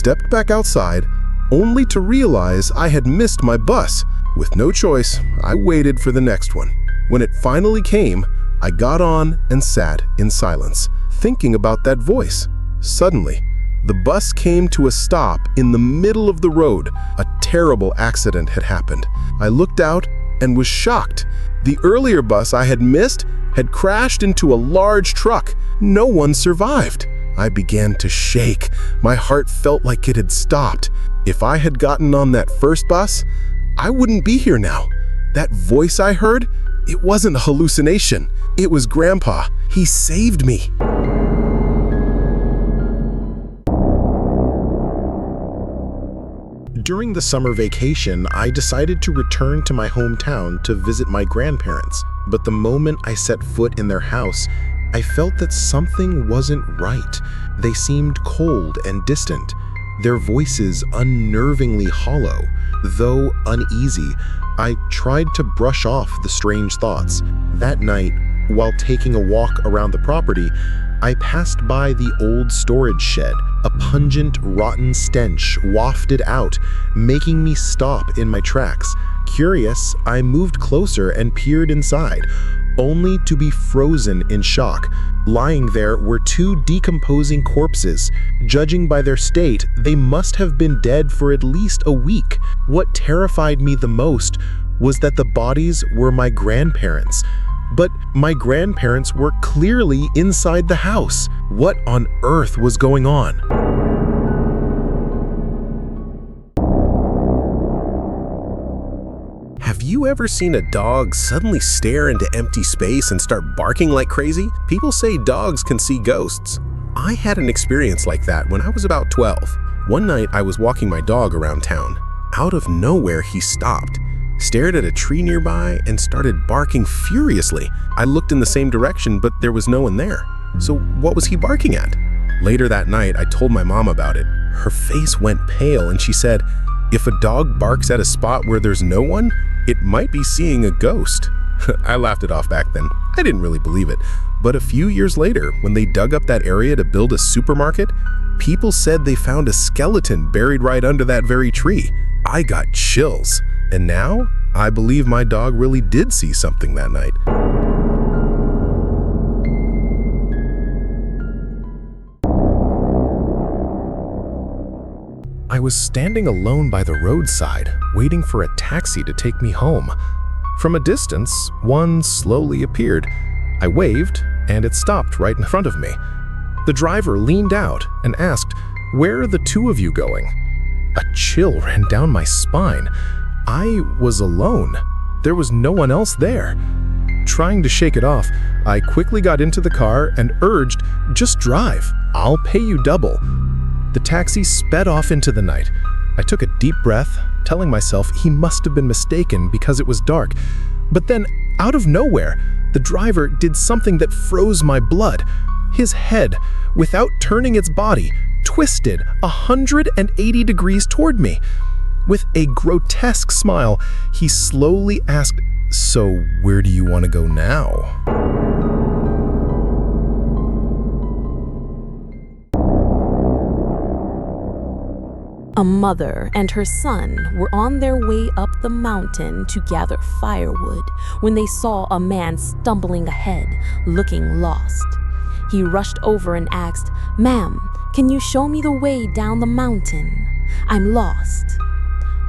stepped back outside, only to realize I had missed my bus. With no choice, I waited for the next one. When it finally came, I got on and sat in silence, thinking about that voice. Suddenly, the bus came to a stop in the middle of the road. A terrible accident had happened. I looked out and was shocked. The earlier bus I had missed had crashed into a large truck. No one survived. I began to shake. My heart felt like it had stopped. If I had gotten on that first bus, I wouldn't be here now. That voice I heard, it wasn't a hallucination. It was Grandpa. He saved me. During the summer vacation, I decided to return to my hometown to visit my grandparents. But the moment I set foot in their house, I felt that something wasn't right. They seemed cold and distant, their voices unnervingly hollow. Though uneasy, I tried to brush off the strange thoughts. That night, while taking a walk around the property, I passed by the old storage shed. A pungent, rotten stench wafted out, making me stop in my tracks. Curious, I moved closer and peered inside, only to be frozen in shock. Lying there were two decomposing corpses. Judging by their state, they must have been dead for at least a week. What terrified me the most was that the bodies were my grandparents. But my grandparents were clearly inside the house. What on earth was going on? Have you ever seen a dog suddenly stare into empty space and start barking like crazy? People say dogs can see ghosts. I had an experience like that when I was about 12. One night I was walking my dog around town. Out of nowhere he stopped, stared at a tree nearby, and started barking furiously. I looked in the same direction, but there was no one there. So what was he barking at? Later that night, I told my mom about it. Her face went pale and she said, "If a dog barks at a spot where there's no one, it might be seeing a ghost." I laughed it off back then. I didn't really believe it. But a few years later, when they dug up that area to build a supermarket, people said they found a skeleton buried right under that very tree. I got chills. And now, I believe my dog really did see something that night. I was standing alone by the roadside, waiting for a taxi to take me home. From a distance, one slowly appeared. I waved, and it stopped right in front of me. The driver leaned out and asked, "Where are the two of you going?" A chill ran down my spine. I was alone. There was no one else there. Trying to shake it off, I quickly got into the car and urged, "Just drive. I'll pay you double." The taxi sped off into the night. I took a deep breath, telling myself he must have been mistaken because it was dark. But then, out of nowhere, the driver did something that froze my blood. His head, without turning its body, twisted 180 degrees toward me. With a grotesque smile, he slowly asked, "So where do you want to go now?" A mother and her son were on their way up the mountain to gather firewood when they saw a man stumbling ahead, looking lost. He rushed over and asked, "Ma'am, can you show me the way down the mountain? I'm lost."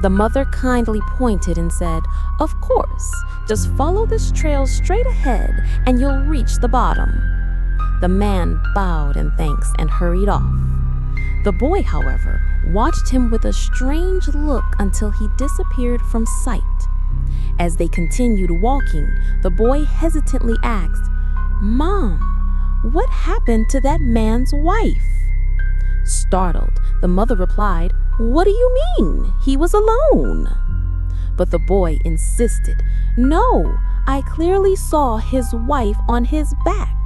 The mother kindly pointed and said, "Of course, just follow this trail straight ahead and you'll reach the bottom." The man bowed in thanks and hurried off. The boy, however, watched him with a strange look until he disappeared from sight. As they continued walking, the boy hesitantly asked, "Mom, what happened to that man's wife?" Startled, the mother replied, "What do you mean? He was alone." But the boy insisted, "No, I clearly saw his wife on his back."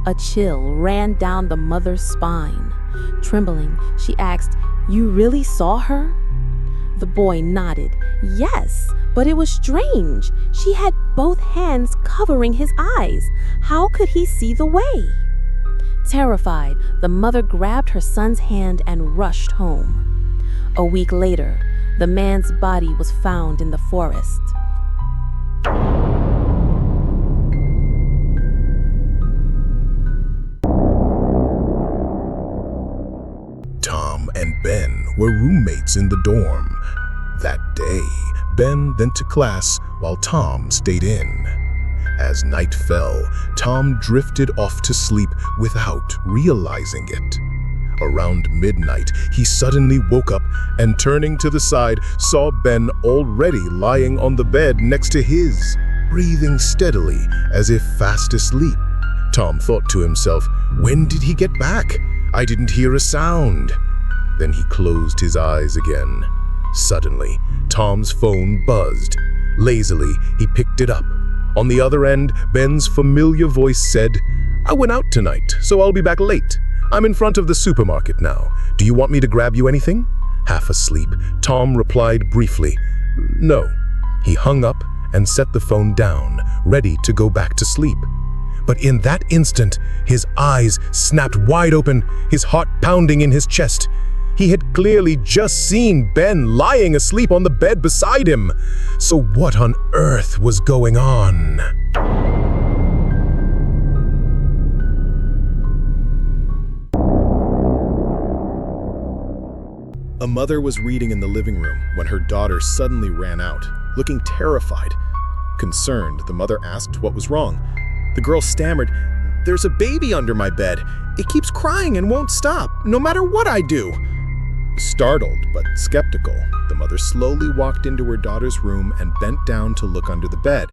A chill ran down the mother's spine. Trembling, she asked, "You really saw her?" The boy nodded. "Yes, but it was strange. She had both hands covering his eyes. How could he see the way?" Terrified, the mother grabbed her son's hand and rushed home. A week later, the man's body was found in the forest. Tom and Ben were roommates in the dorm. That day, Ben went to class while Tom stayed in. As night fell, Tom drifted off to sleep without realizing it. Around midnight, he suddenly woke up and, turning to the side, saw Ben already lying on the bed next to his, breathing steadily as if fast asleep. Tom thought to himself, "When did he get back? I didn't hear a sound." Then he closed his eyes again. Suddenly, Tom's phone buzzed. Lazily, he picked it up. On the other end, Ben's familiar voice said, "I went out tonight, so I'll be back late. I'm in front of the supermarket now. Do you want me to grab you anything?" Half asleep, Tom replied briefly, "No." He hung up and set the phone down, ready to go back to sleep. But in that instant, his eyes snapped wide open, his heart pounding in his chest. He had clearly just seen Ben lying asleep on the bed beside him. So what on earth was going on? A mother was reading in the living room when her daughter suddenly ran out, looking terrified. Concerned, the mother asked what was wrong. The girl stammered, "There's a baby under my bed. It keeps crying and won't stop, no matter what I do." Startled but skeptical, the mother slowly walked into her daughter's room and bent down to look under the bed.